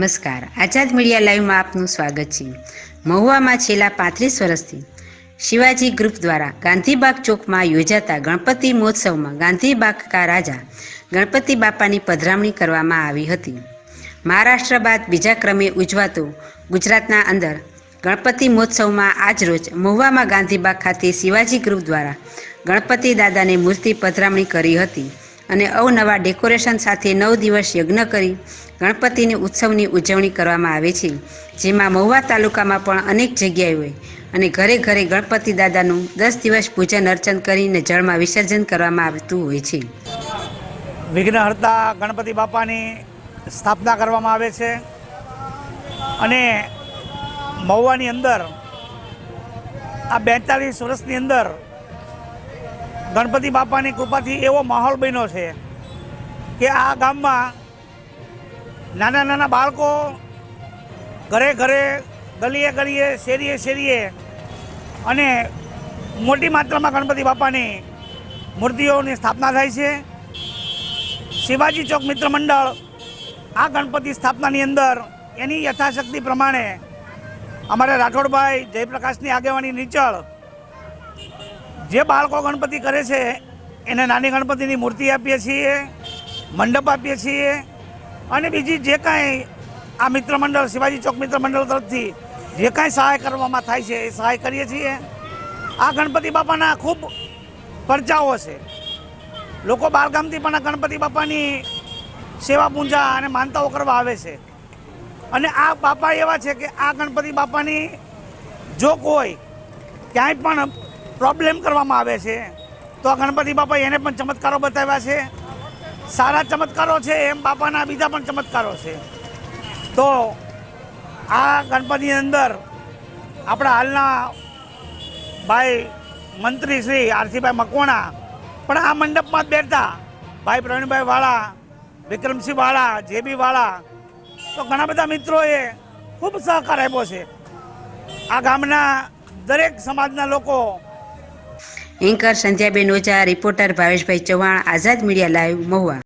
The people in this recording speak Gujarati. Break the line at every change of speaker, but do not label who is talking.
નમસ્કાર, આઝાદ મીડિયા લાઈવમાં આપનું સ્વાગત છે। મહુવામાં છેલ્લા 35 વર્ષથી શિવાજી ગ્રુપ દ્વારા ગાંધીબાગ ચોકમાં યોજાતા ગણપતિ મહોત્સવમાં ગાંધીબાગ કા રાજા ગણપતિ બાપાની પધરામણી કરવામાં આવી હતી। મહારાષ્ટ્ર બાદ બીજા ક્રમે ઉજવાતો ગુજરાતના અંદર ગણપતિ મહોત્સવમાં આજરોજ મહુવામાં ગાંધીબાગ ખાતે શિવાજી ગ્રુપ દ્વારા ગણપતિ દાદાની મૂર્તિ પધરામણી કરી હતી અને અવનવા ડેકોરેશન સાથે 9 દિવસ યજ્ઞ કરી ગણપતિની ઉત્સવની ઉજવણી કરવામાં આવે છે। જેમાં મહુવા તાલુકામાં પણ અનેક જગ્યાએ અને ઘરે ઘરે ગણપતિ દાદાનું 10 દિવસ પૂજન અર્ચન કરીને જળમાં વિસર્જન કરવામાં આવતું હોય છે।
વિઘ્નહર્તા ગણપતિ બાપાની સ્થાપના કરવામાં આવે છે અને મહુવાની અંદર આ 42 વર્ષની અંદર ગણપતિ બાપાની કૃપાથી એવો માહોલ બન્યો છે કે આ ગામમાં નાના નાના બાળકો ઘરે ઘરે ગલીએ ગલીએ શેરીએ શેરીએ અને મોટી માત્રામાં ગણપતિ બાપાની મૂર્તિઓની સ્થાપના થાય છે। શિવાજી ચોક મિત્ર મંડળ આ ગણપતિ સ્થાપનાની અંદર એની યથાશક્તિ પ્રમાણે અમારા રાઠોડભાઈ જયપ્રકાશની આગેવાની નીચળ જે બાળકો ગણપતિ કરે છે એને નાની ગણપતિની મૂર્તિ આપીએ છીએ, મંડપ આપીએ છીએ અને બીજી જે કાંઈ આ મિત્ર મંડળ શિવાજી ચોક મિત્ર મંડળ તરફથી જે કાંઈ સહાય કરવામાં થાય છે એ સહાય કરીએ છીએ। આ ગણપતિ બાપાના ખૂબ પરચાઓ છે, લોકો બહારગામથી પણ આ ગણપતિ બાપાની સેવા પૂજા અને માનતાઓ કરવા આવે છે અને આ બાપા એવા છે કે આ ગણપતિ બાપાની જો કોઈ ક્યાંય પણ પ્રોબ્લેમ કરવામાં આવે છે તો આ ગણપતિ બાપા એને પણ ચમત્કારો બતાવ્યા છે। સારા ચમત્કારો છે એમ બાપાના બીજા પણ ચમત્કારો છે। તો આ ગણપતિની અંદર આપણા હાલના ભાઈ મંત્રી શ્રી આરસીભાઈ મકવાણા પણ આ મંડપમાં જ બેઠતા, ભાઈ પ્રવીણભાઈ વાળા, વિક્રમસિંહ વાળા, જેબી વાળા, તો ઘણા બધા મિત્રોએ ખૂબ સહકાર આપ્યો છે। આ ગામના દરેક સમાજના લોકો।
એન્કર સંધ્યાબેન ઓઝા, રિપોર્ટર ભાવેશભાઈ ચૌહાણ, આઝાદ મીડિયા લાઈવ, મહુવા।